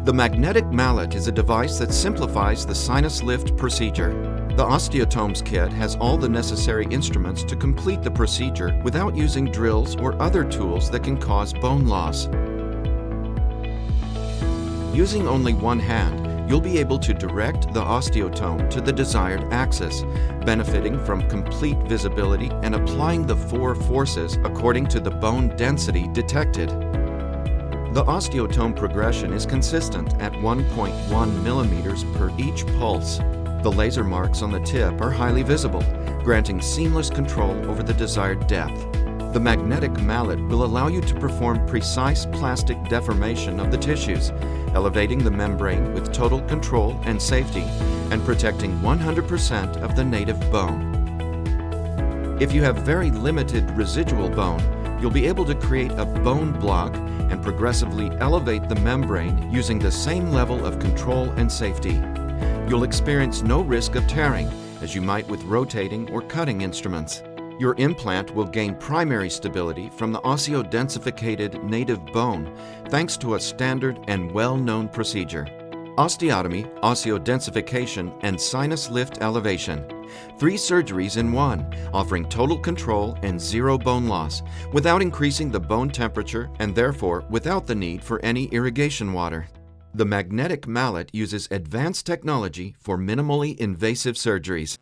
The Magnetic Mallet is a device that simplifies the sinus lift procedure. The Osteotomes kit has all the necessary instruments to complete the procedure without using drills or other tools that can cause bone loss. Using only one hand, you'll be able to direct the osteotome to the desired axis, benefiting from complete visibility and applying the 4 forces according to the bone density detected. The osteotome progression is consistent at 1.1 millimeters per each pulse. The laser marks on the tip are highly visible, granting seamless control over the desired depth. The magnetic mallet will allow you to perform precise plastic deformation of the tissues, elevating the membrane with total control and safety, and protecting 100% of the native bone. If you have very limited residual bone, you'll be able to create a bone block and progressively elevate the membrane using the same level of control and safety. You'll experience no risk of tearing, as you might with rotating or cutting instruments. Your implant will gain primary stability from the osteodensified native bone thanks to a standard and well-known procedure. Osteotomy, osteodensification, and sinus lift elevation. 3 surgeries in one, offering total control and 0 bone loss, without increasing the bone temperature and therefore without the need for any irrigation water. The magnetic mallet uses advanced technology for minimally invasive surgeries.